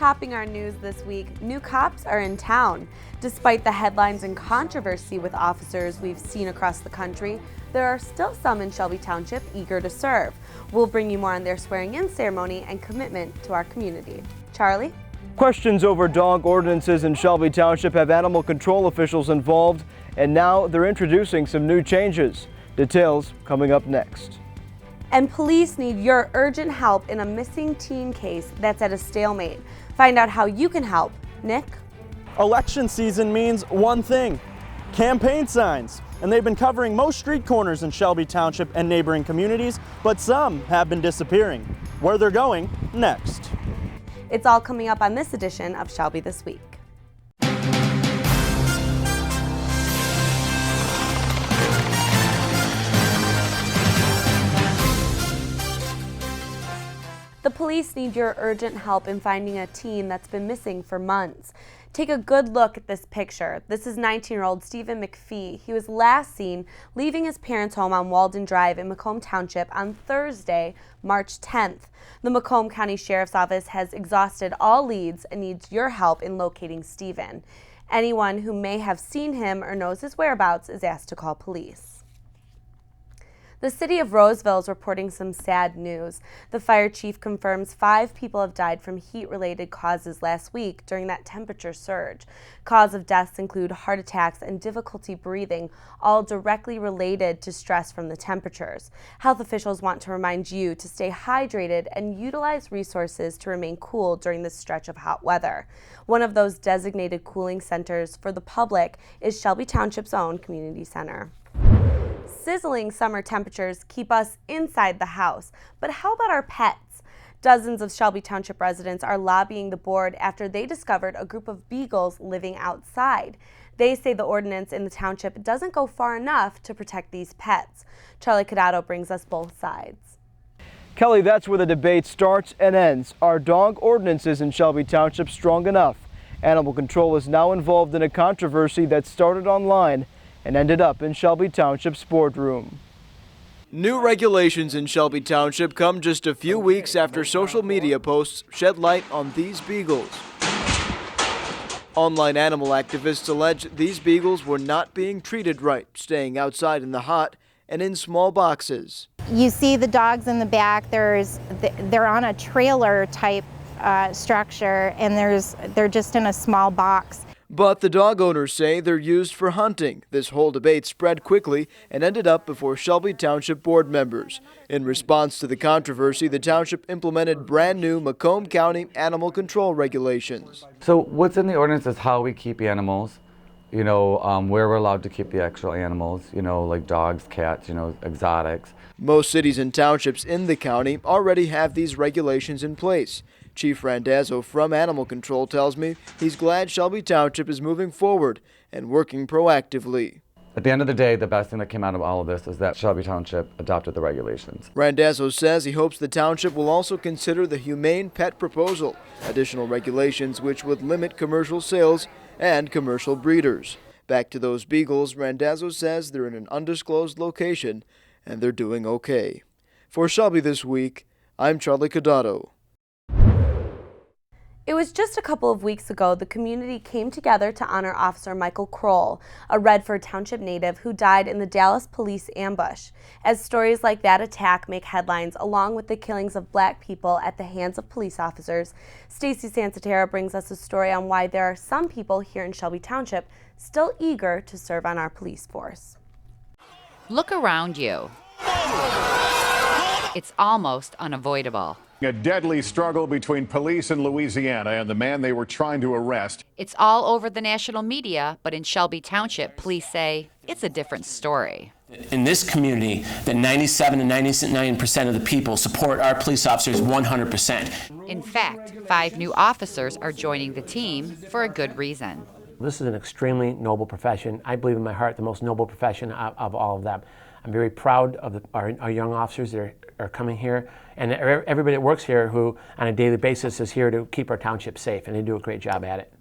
Topping our news this week, new cops are in town. Despite the headlines and controversy with officers we've seen across the country, there are still some in Shelby Township eager to serve. We'll bring you more on their swearing-in ceremony and commitment to our community. Charlie? Questions over dog ordinances in Shelby Township have animal control officials involved, and now they're introducing some new changes. Details coming up next. And police need your urgent help in a missing teen case that's at a stalemate. Find out how you can help. Nick? Election season means one thing: campaign signs. And they've been covering most street corners in Shelby Township and neighboring communities, but some have been disappearing. Where they're going next. It's all coming up on this edition of Shelby This Week. The police need your urgent help in finding a teen that's been missing for months. Take a good look at this picture. This is 19-year-old Stephen McPhee. He was last seen leaving his parents' home on Walden Drive in Macomb Township on Thursday, March 10th. The Macomb County Sheriff's Office has exhausted all leads and needs your help in locating Stephen. Anyone who may have seen him or knows his whereabouts is asked to call police. The city of Roseville is reporting some sad news. The fire chief confirms 5 people have died from heat-related causes last week during that temperature surge. Cause of deaths include heart attacks and difficulty breathing, all directly related to stress from the temperatures. Health officials want to remind you to stay hydrated and utilize resources to remain cool during this stretch of hot weather. One of those designated cooling centers for the public is Shelby Township's own community center. Sizzling summer temperatures keep us inside the house, but how about our pets? Dozens of Shelby Township residents are lobbying the board after they discovered a group of beagles living outside. They say the ordinance in the township doesn't go far enough to protect these pets. Charlie Cadotto brings us both sides. Kelly, that's where the debate starts and ends. Are dog ordinances in Shelby Township strong enough? Animal control is now involved in a controversy that started online and ended up in Shelby Township's boardroom. New regulations in Shelby Township come just a few weeks after social media posts shed light on these beagles. Online animal activists allege these beagles were not being treated right, staying outside in the hot and in small boxes. You see the dogs in the back. They're on a trailer type structure, and they're just in a small box. But the dog owners say they're used for hunting. This whole debate spread quickly and ended up before Shelby Township board members. In response to the controversy, the township implemented brand new Macomb County animal control regulations. So what's in the ordinance is how we keep animals, where we're allowed to keep the actual animals, like dogs, cats, exotics. Most cities and townships in the county already have these regulations in place. Chief Randazzo from Animal Control tells me he's glad Shelby Township is moving forward and working proactively. At the end of the day, the best thing that came out of all of this is that Shelby Township adopted the regulations. Randazzo says he hopes the township will also consider the humane pet proposal, additional regulations which would limit commercial sales and commercial breeders. Back to those beagles, Randazzo says they're in an undisclosed location and they're doing okay. For Shelby This Week, I'm Charlie Cadotto. It was just a couple of weeks ago the community came together to honor Officer Michael Kroll, a Redford Township native who died in the Dallas police ambush. As stories like that attack make headlines, along with the killings of black people at the hands of police officers, Stacy Sansatera brings us a story on why there are some people here in Shelby Township still eager to serve on our police force. Look around you. It's almost unavoidable. A deadly struggle between police in Louisiana and the man they were trying to arrest. It's all over the national media, but in Shelby Township, police say it's a different story. In this community, that 97 to 99% of the people support our police officers 100%. In fact, 5 new officers are joining the team for a good reason. This is an extremely noble profession. I believe in my heart the most noble profession of all of them. I'm very proud of our young officers that are coming here, and everybody that works here who on a daily basis is here to keep our township safe, and they do a great job at it.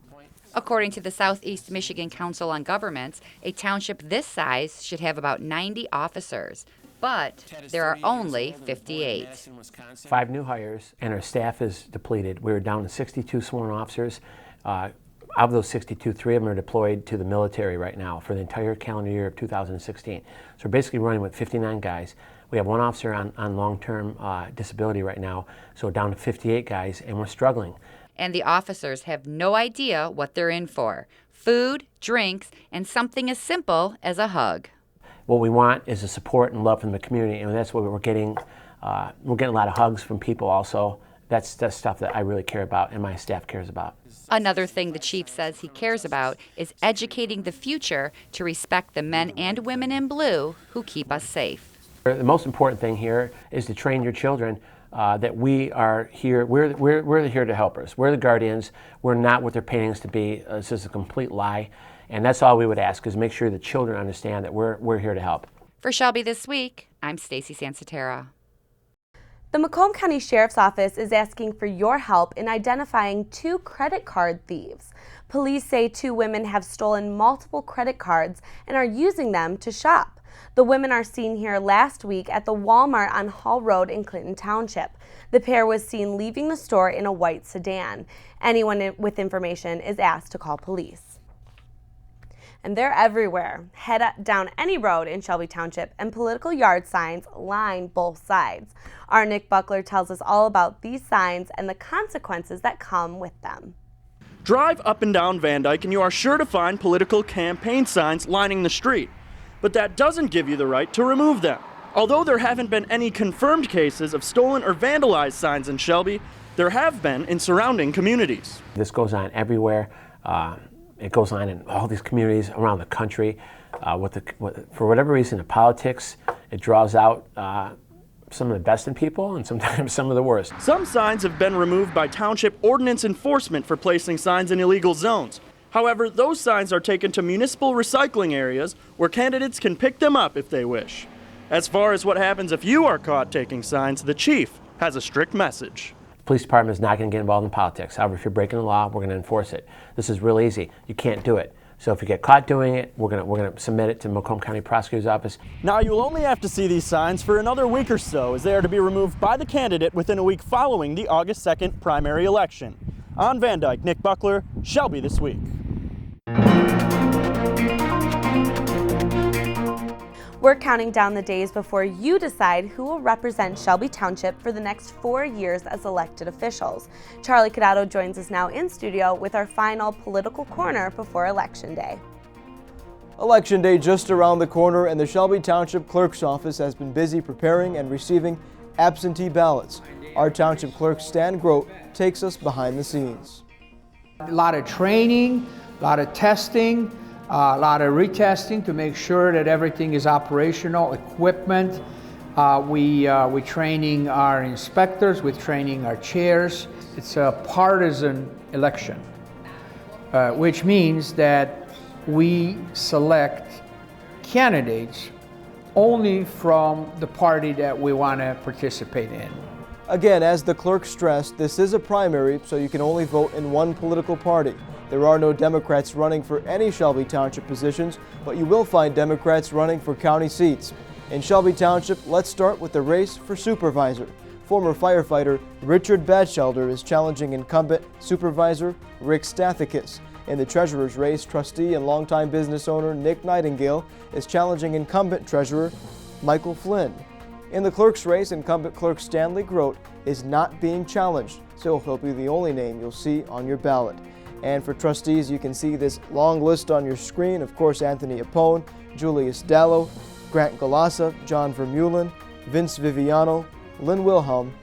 According to the Southeast Michigan Council on Governments, a township this size should have about 90 officers, but there are only 58. 5 new hires, and our staff is depleted. We're down to 62 sworn officers. Of those 62, 3 of them are deployed to the military right now for the entire calendar year of 2016. So we're basically running with 59 guys. We have 1 officer on long-term disability right now, so we're down to 58 guys, and we're struggling. And the officers have no idea what they're in for. Food, drinks, and something as simple as a hug. What we want is the support and love from the community, and that's what we're getting. We're getting a lot of hugs from people also. That's stuff that I really care about and my staff cares about. Another thing the chief says he cares about is educating the future to respect the men and women in blue who keep us safe. The most important thing here is to train your children that we are here, we're here to help us. We're the guardians. We're not what they're painting us to be. This is a complete lie. And that's all we would ask, is make sure the children understand that we're here to help. For Shelby This Week, I'm Stacy Sansatera. The Macomb County Sheriff's Office is asking for your help in identifying 2 credit card thieves. Police say 2 women have stolen multiple credit cards and are using them to shop. The women are seen here last week at the Walmart on Hall Road in Clinton Township. The pair was seen leaving the store in a white sedan. Anyone with information is asked to call police. And they're everywhere. Head down any road in Shelby Township and political yard signs line both sides. Our Nick Buckler tells us all about these signs and the consequences that come with them. Drive up and down Van Dyke and you are sure to find political campaign signs lining the street. But that doesn't give you the right to remove them. Although there haven't been any confirmed cases of stolen or vandalized signs in Shelby, there have been in surrounding communities. This goes on everywhere. It goes on in all these communities around the country. For whatever reason, in politics, it draws out some of the best in people and sometimes some of the worst. Some signs have been removed by township ordinance enforcement for placing signs in illegal zones. However, those signs are taken to municipal recycling areas where candidates can pick them up if they wish. As far as what happens if you are caught taking signs, the chief has a strict message. The police department is not going to get involved in politics. However, if you're breaking the law, we're going to enforce it. This is real easy. You can't do it. So if you get caught doing it, we're going to submit it to the Macomb County Prosecutor's Office. Now you'll only have to see these signs for another week or so, as they are to be removed by the candidate within a week following the August 2nd primary election. On Van Dyke, Nick Buckler, Shelby This Week. We're counting down the days before you decide who will represent Shelby Township for the next 4 years as elected officials. Charlie Cadotto joins us now in studio with our final political corner before Election Day. Election Day just around the corner, and the Shelby Township Clerk's Office has been busy preparing and receiving absentee ballots. Our Township Clerk Stan Grote takes us behind the scenes. A lot of training, a lot of testing, a lot of retesting to make sure that everything is operational, equipment. We training our inspectors, we're training our chairs. It's a partisan election, which means that we select candidates only from the party that we want to participate in. Again, as the clerk stressed, this is a primary, so you can only vote in one political party. There are no Democrats running for any Shelby Township positions, but you will find Democrats running for county seats. In Shelby Township, let's start with the race for supervisor. Former firefighter Richard Batchelder is challenging incumbent supervisor Rick Stathakis. In the treasurer's race, trustee and longtime business owner Nick Nightingale is challenging incumbent treasurer Michael Flynn. In the clerk's race, incumbent clerk Stanley Grote is not being challenged, so he'll be the only name you'll see on your ballot. And for trustees, you can see this long list on your screen. Of course, Anthony Apone, Julius Dallow, Grant Galassa, John Vermeulen, Vince Viviano, Lynn Wilhelm,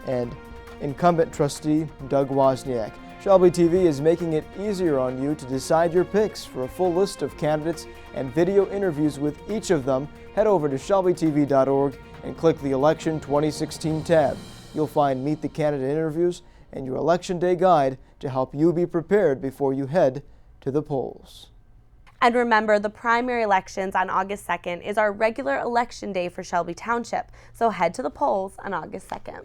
and incumbent trustee Doug Wozniak. Shelby TV is making it easier on you to decide your picks. For a full list of candidates and video interviews with each of them, head over to shelbytv.org and click the Election 2016 tab. You'll find Meet the Candidate interviews and your Election Day guide to help you be prepared before you head to the polls. And remember, the primary elections on August 2nd is our regular election day for Shelby Township, so head to the polls on August 2nd.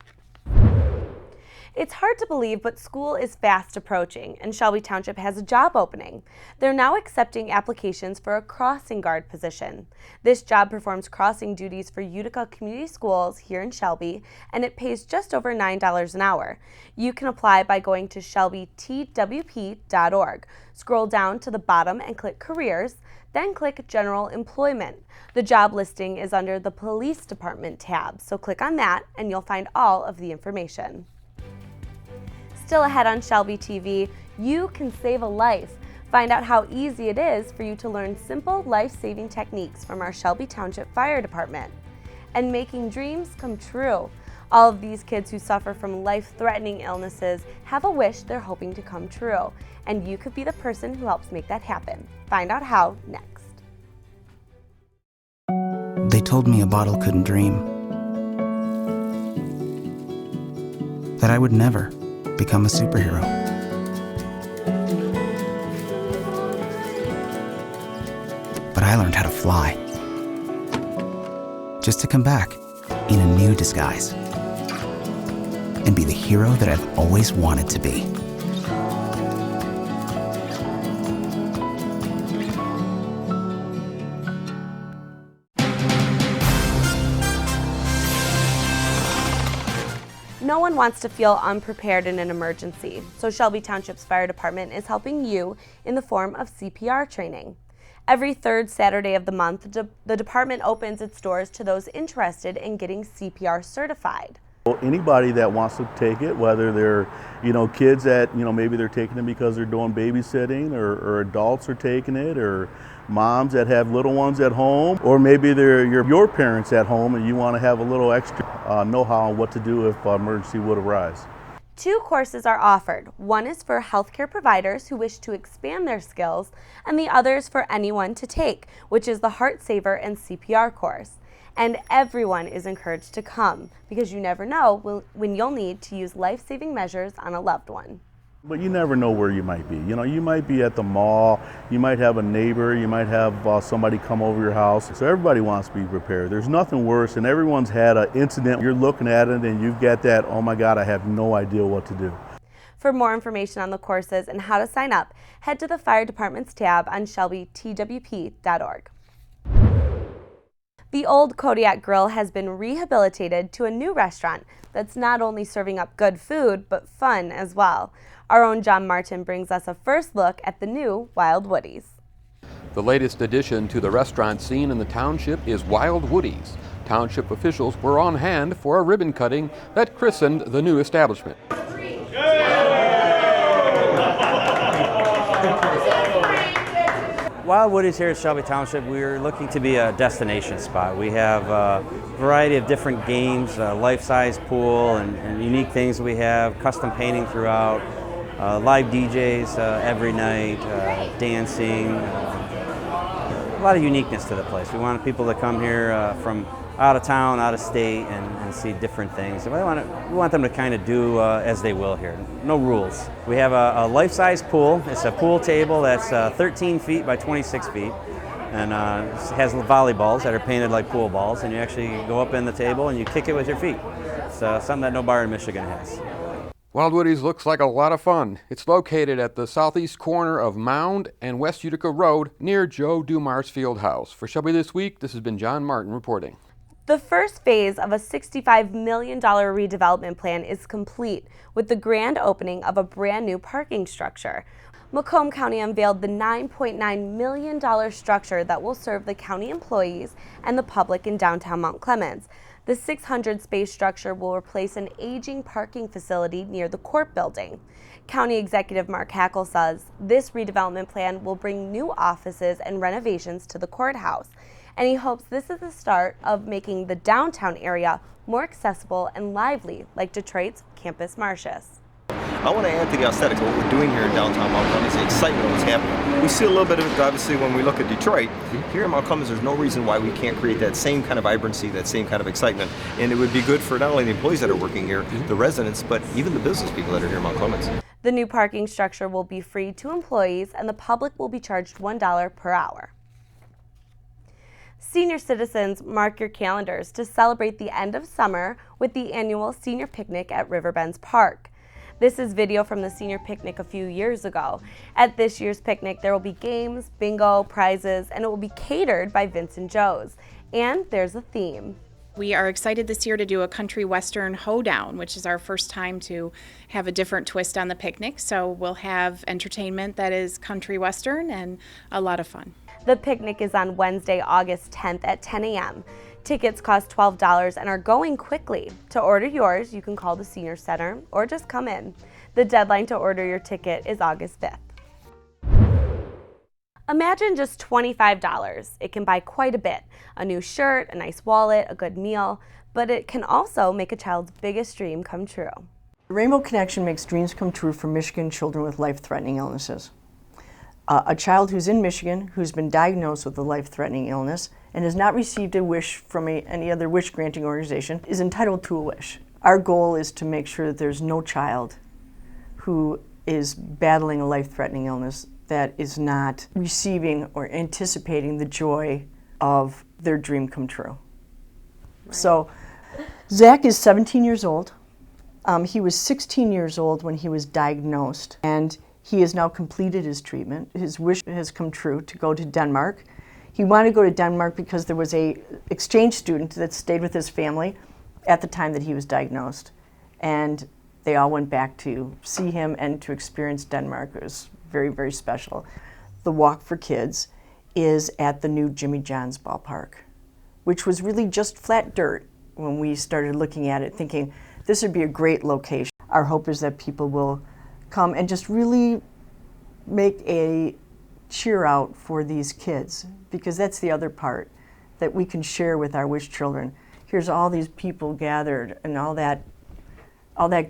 It's hard to believe, but school is fast approaching, and Shelby Township has a job opening. They're now accepting applications for a crossing guard position. This job performs crossing duties for Utica Community Schools here in Shelby, and it pays just over $9 an hour. You can apply by going to shelbytwp.org. Scroll down to the bottom and click Careers, then click General Employment. The job listing is under the Police Department tab, so click on that and you'll find all of the information. Still ahead on Shelby TV, you can save a life. Find out how easy it is for you to learn simple life-saving techniques from our Shelby Township Fire Department. And making dreams come true. All of these kids who suffer from life-threatening illnesses have a wish they're hoping to come true, and you could be the person who helps make that happen. Find out how next. They told me a bottle couldn't dream, that I would never become a superhero. But I learned how to fly, just to come back in a new disguise and be the hero that I've always wanted to be. No one wants to feel unprepared in an emergency, so Shelby Township's Fire Department is helping you in the form of CPR training. Every third Saturday of the month, the department opens its doors to those interested in getting CPR certified. Anybody that wants to take it, whether they're, kids that, maybe they're taking it because they're doing babysitting, or adults are taking it, or moms that have little ones at home, or maybe they're your parents at home and you want to have a little extra know-how on what to do if an emergency would arise. 2 courses are offered. One is for healthcare providers who wish to expand their skills, and the other is for anyone to take, which is the Heart Saver and CPR course. And everyone is encouraged to come, because you never know when you'll need to use life-saving measures on a loved one. But you never know where you might be. You might be at the mall, you might have a neighbor, you might have somebody come over your house. So everybody wants to be prepared. There's nothing worse, and everyone's had an incident. You're looking at it and you've got that, oh my God, I have no idea what to do. For more information on the courses and how to sign up, head to the Fire Department's tab on shelbytwp.org. The old Kodiak Grill has been rehabilitated to a new restaurant that's not only serving up good food, but fun as well. Our own John Martin brings us a first look at the new Wild Woodies. The latest addition to the restaurant scene in the township is Wild Woodies. Township officials were on hand for a ribbon cutting that christened the new establishment. Wild Woodies here at Shelby Township, we're looking to be a destination spot. We have a variety of different games, life-size pool and unique things we have, custom painting throughout, live DJs every night, dancing, a lot of uniqueness to the place. We want people to come here from out of town, out of state, and see different things. We want them to kind of do as they will here. No rules. We have a life-size pool. It's a pool table that's 13 feet by 26 feet, and has volleyballs that are painted like pool balls, and you actually go up in the table and you kick it with your feet. It's something that no bar in Michigan has. Wild Woodies looks like a lot of fun. It's located at the southeast corner of Mound and West Utica Road near Joe Dumars Field House. For Shelby This Week, this has been John Martin reporting. The first phase of a $65 million redevelopment plan is complete with the grand opening of a brand new parking structure. Macomb County unveiled the $9.9 million structure that will serve the county employees and the public in downtown Mount Clemens. The 600-space structure will replace an aging parking facility near the court building. County Executive Mark Hackle says this redevelopment plan will bring new offices and renovations to the courthouse, and he hopes this is the start of making the downtown area more accessible and lively, like Detroit's Campus Martius. I want to add to the aesthetics of what we're doing here in downtown Mount Clemens, the excitement of what's happening. We see a little bit of it, obviously, when we look at Detroit. Here in Mount Clemens, there's no reason why we can't create that same kind of vibrancy, that same kind of excitement. And it would be good for not only the employees that are working here, the residents, but even the business people that are here in Mount Clemens. The new parking structure will be free to employees, and the public will be charged $1 per hour. Senior citizens, mark your calendars to celebrate the end of summer with the annual senior picnic at Riverbends Park. This is video from the senior picnic a few years ago. At this year's picnic, there will be games, bingo, prizes, and it will be catered by Vince and Joe's. And there's a theme. We are excited this year to do a country western hoedown, which is our first time to have a different twist on the picnic. So we'll have entertainment that is country western and a lot of fun. The picnic is on Wednesday, August 10th at 10 a.m. Tickets cost $12 and are going quickly. To order yours, you can call the Senior Center or just come in. The deadline to order your ticket is August 5th. Imagine just $25. It can buy quite a bit. A new shirt, a nice wallet, a good meal, but it can also make a child's biggest dream come true. The Rainbow Connection makes dreams come true for Michigan children with life-threatening illnesses. A child who's in Michigan who's been diagnosed with a life-threatening illness and has not received a wish from any other wish-granting organization is entitled to a wish. Our goal is to make sure that there's no child who is battling a life-threatening illness that is not receiving or anticipating the joy of their dream come true. Right. So, Zach is 17 years old. He was 16 years old when he was diagnosed, and he has now completed his treatment. His wish has come true to go to Denmark. He wanted to go to Denmark because there was an exchange student that stayed with his family at the time that he was diagnosed. And they all went back to see him and to experience Denmark. It was very, very special. The Walk for Kids is at the new Jimmy John's ballpark, which was really just flat dirt when we started looking at it, thinking this would be a great location. Our hope is that people will come and just really make a cheer out for these kids, because that's the other part that we can share with our wish children. Here's all these people gathered, and all that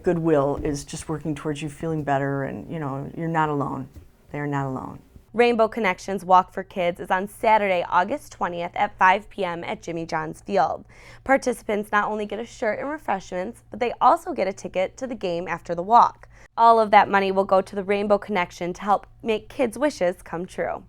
goodwill is just working towards you feeling better, and you're not alone. They're not alone. Rainbow Connections Walk for Kids is on Saturday, August 20th at 5 p.m. at Jimmy John's Field. Participants not only get a shirt and refreshments, but they also get a ticket to the game after the walk. All of that money will go to the Rainbow Connection to help make kids' wishes come true.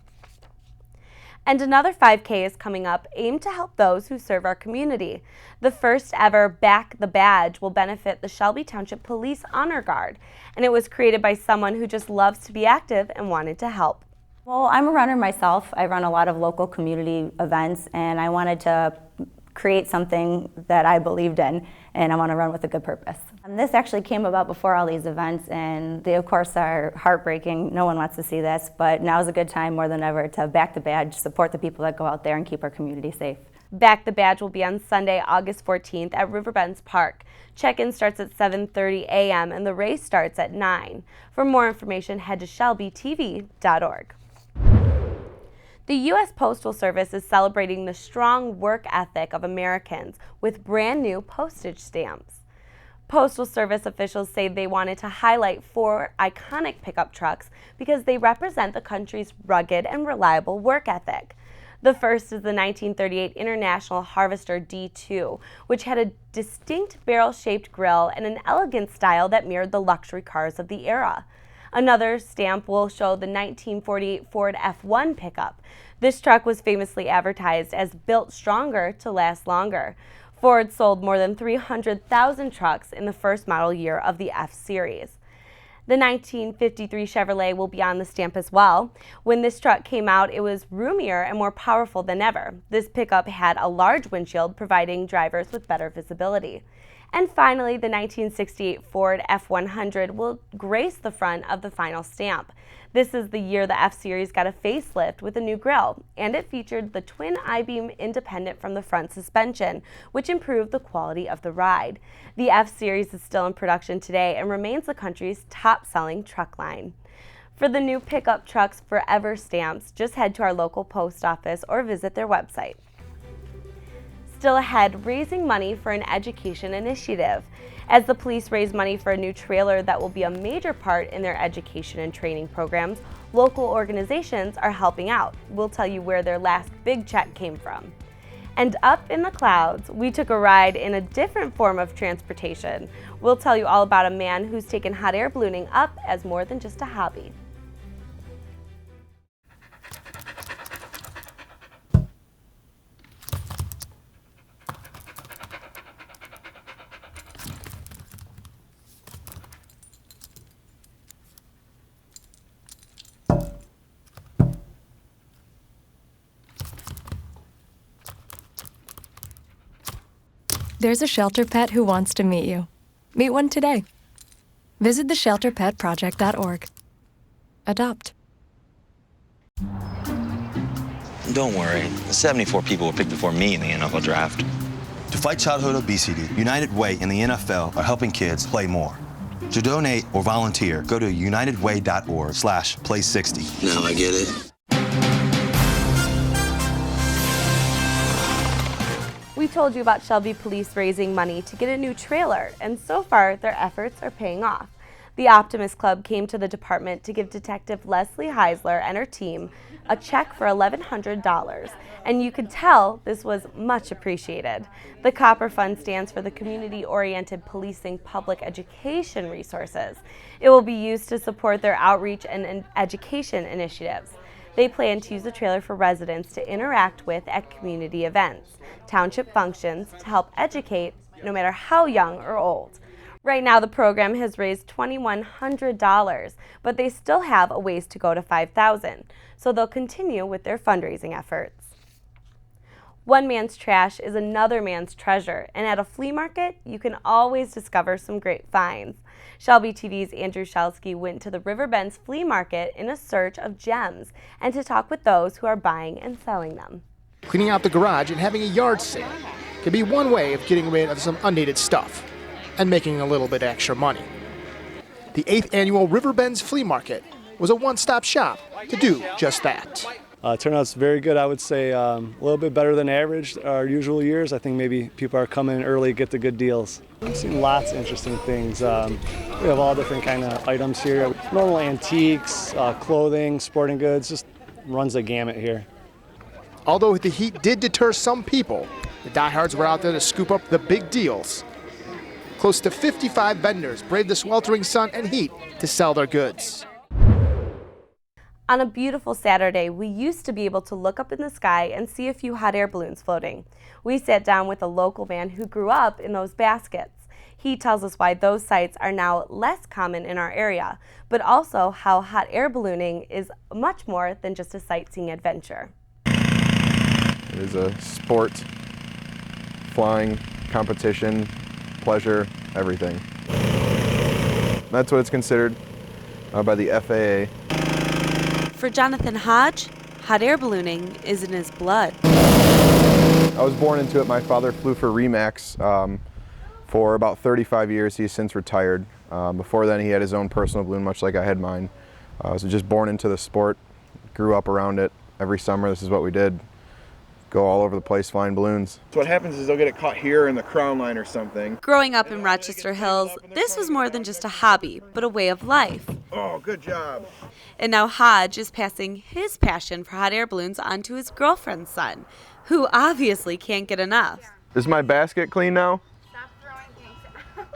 And another 5K is coming up, aimed to help those who serve our community. The first ever Back the Badge will benefit the Shelby Township Police Honor Guard, and it was created by someone who just loves to be active and wanted to help. Well, I'm a runner myself. I run a lot of local community events, and I wanted to create something that I believed in, and I want to run with a good purpose. And this actually came about before all these events, and they of course are heartbreaking. No one wants to see this, but now is a good time more than ever to back the badge, support the people that go out there and keep our community safe. Back the Badge will be on Sunday, August 14th at Riverbends Park. Check-in starts at 7:30 a.m. and the race starts at 9. For more information, head to shelbytv.org. The U.S. Postal Service is celebrating the strong work ethic of Americans with brand new postage stamps. Postal Service officials say they wanted to highlight 4 iconic pickup trucks because they represent the country's rugged and reliable work ethic. The first is the 1938 International Harvester D2, which had a distinct barrel-shaped grille and an elegant style that mirrored the luxury cars of the era. Another stamp will show the 1948 Ford F1 pickup. This truck was famously advertised as built stronger to last longer. Ford sold more than 300,000 trucks in the first model year of the F-Series. The 1953 Chevrolet will be on the stamp as well. When this truck came out, it was roomier and more powerful than ever. This pickup had a large windshield, providing drivers with better visibility. And finally, the 1968 Ford F100 will grace the front of the final stamp. This is the year the F-Series got a facelift with a new grille, and it featured the twin I-beam independent from the front suspension, which improved the quality of the ride. The F-Series is still in production today and remains the country's top-selling truck line. For the new pickup trucks forever stamps, just head to our local post office or visit their website. Still ahead, raising money for an education initiative. As the police raise money for a new trailer that will be a major part in their education and training programs, local organizations are helping out. We'll tell you where their last big check came from. And up in the clouds, we took a ride in a different form of transportation. We'll tell you all about a man who's taken hot air ballooning up as more than just a hobby. There's a shelter pet who wants to meet you. Meet one today. Visit theshelterpetproject.org. Adopt. Don't worry, 74 people were picked before me in the NFL draft. To fight childhood obesity, United Way and the NFL are helping kids play more. To donate or volunteer, go to unitedway.org/play60. Now I get it. We told you about Shelby Police raising money to get a new trailer, and so far their efforts are paying off. The Optimist Club came to the department to give Detective Leslie Heisler and her team a check for $1,100, and you could tell this was much appreciated. The Copper Fund stands for the Community-Oriented Policing Public Education Resources. It will be used to support their outreach and education initiatives. They plan to use the trailer for residents to interact with at community events, township functions, to help educate no matter how young or old. Right now the program has raised $2,100, but they still have a ways to go to $5,000, so they'll continue with their fundraising efforts. One man's trash is another man's treasure, and at a flea market, you can always discover some great finds. Shelby TV's Andrew Shelsky went to the Riverbend's flea market in a search of gems and to talk with those who are buying and selling them. Cleaning out the garage and having a yard sale can be one way of getting rid of some unneeded stuff and making a little bit extra money. The 8th annual Riverbend's Flea Market was a one-stop shop to do just that. Turnout's very good, I would say. A little bit better than average our usual years. I think maybe people are coming in early, get the good deals. We've seen lots of interesting things. We have all different kind of items here. Normal antiques, clothing, sporting goods, just runs the gamut here. Although the heat did deter some people, the diehards were out there to scoop up the big deals. Close to 55 vendors braved the sweltering sun and heat to sell their goods. On a beautiful Saturday, we used to be able to look up in the sky and see a few hot air balloons floating. We sat down with a local man who grew up in those baskets. He tells us why those sights are now less common in our area, but also how hot air ballooning is much more than just a sightseeing adventure. It is a sport, flying, competition, pleasure, everything. That's what it's considered by the FAA. For Jonathan Hodge, hot air ballooning is in his blood. I was born into it. My father flew for Remax for about 35 years. He's since retired. Before then, he had his own personal balloon, much like I had mine. I was just born into the sport, grew up around it. Every summer, this is what we did. Go all over the place flying balloons. So what happens is they'll get it caught here in the crown line or something. Growing up in Rochester Hills, this was more than just a hobby, but a way of life. Oh, good job. And now Hodge is passing his passion for hot air balloons on to his girlfriend's son, who obviously can't get enough. Is my basket clean now?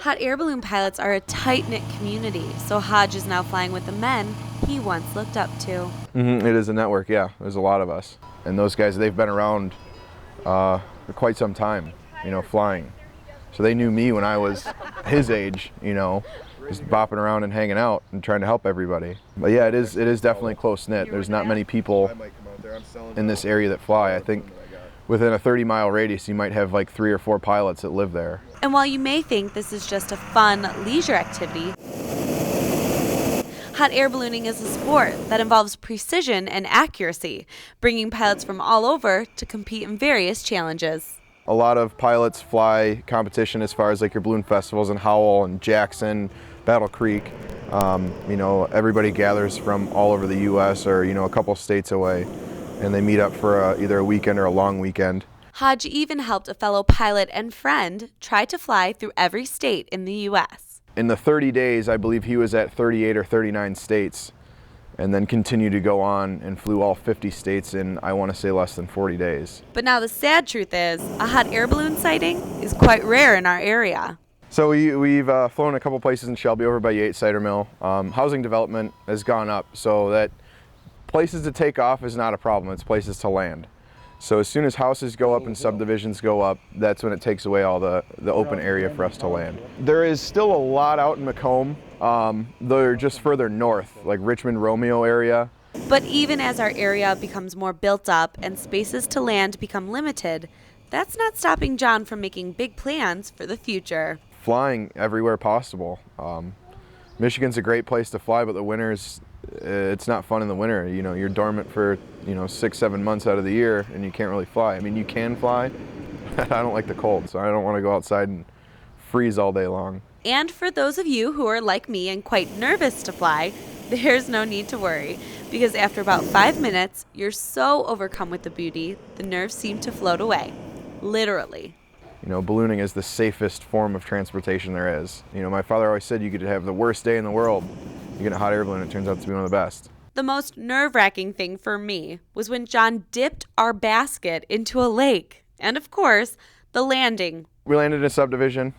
Hot air balloon pilots are a tight-knit community, so Hodge is now flying with the men he once looked up to. It is a network, yeah. There's a lot of us. And those guys, they've been around for quite some time, flying. So they knew me when I was his age, just bopping around and hanging out and trying to help everybody. But yeah, it is definitely close-knit. There's not many people in this area that fly. I think within a 30-mile radius, you might have like 3 or 4 pilots that live there. And while you may think this is just a fun leisure activity, hot air ballooning is a sport that involves precision and accuracy, bringing pilots from all over to compete in various challenges. A lot of pilots fly competition as far as like your balloon festivals in Howell and Jackson, Battle Creek. Everybody gathers from all over the U.S. or, a couple states away, and they meet up for either a weekend or a long weekend. Hodge even helped a fellow pilot and friend try to fly through every state in the U.S. In the 30 days, I believe he was at 38 or 39 states, and then continued to go on and flew all 50 states in, I want to say, less than 40 days. But now the sad truth is, a hot air balloon sighting is quite rare in our area. So we've flown a couple places in Shelby over by Yates Cider Mill. Housing development has gone up, so that places to take off is not a problem, it's places to land. So as soon as houses go up and subdivisions go up, that's when it takes away all the open area for us to land. There is still a lot out in Macomb. They're just further north, like Richmond, Romeo area. But even as our area becomes more built up and spaces to land become limited, that's not stopping John from making big plans for the future. Flying everywhere possible. Michigan's a great place to fly, but the winters, it's not fun in the winter. You know, you're dormant for 6-7 months out of the year, and you can't really fly. I mean, you can fly. I don't like the cold, so I don't want to go outside and freeze all day long. And for those of you who are like me and quite nervous to fly, there's no need to worry, because after about 5 minutes, you're so overcome with the beauty, the nerves seem to float away. Literally. You know, ballooning is the safest form of transportation there is. You know, my father always said you could have the worst day in the world, you get a hot air balloon, it turns out to be one of the best. The most nerve-wracking thing for me was when John dipped our basket into a lake. And of course, the landing. We landed in a subdivision,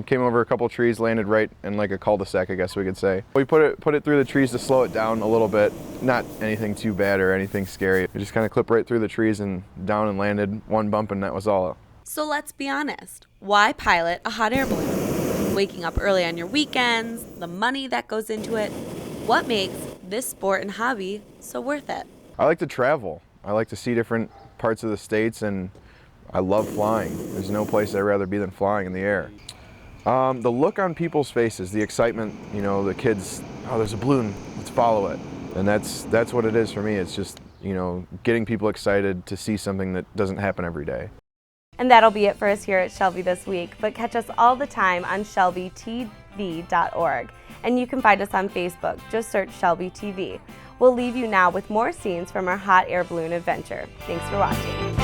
came over a couple trees, landed right in like a cul-de-sac, I guess we could say. We put it through the trees to slow it down a little bit. Not anything too bad or anything scary. We just kind of clipped right through the trees and down and landed, one bump, and that was all. So let's be honest. Why pilot a hot air balloon? Waking up early on your weekends, the money that goes into it. What makes this sport and hobby so worth it? I like to travel. I like to see different parts of the states, and I love flying. There's no place I'd rather be than flying in the air. The look on people's faces, the excitement, you know, the kids, oh, there's a balloon, let's follow it. And that's what it is for me. It's just, you know, getting people excited to see something that doesn't happen every day. And that'll be it for us here at Shelby this week, but catch us all the time on shelbytv.org. And you can find us on Facebook, just search Shelby TV. We'll leave you now with more scenes from our hot air balloon adventure. Thanks for watching.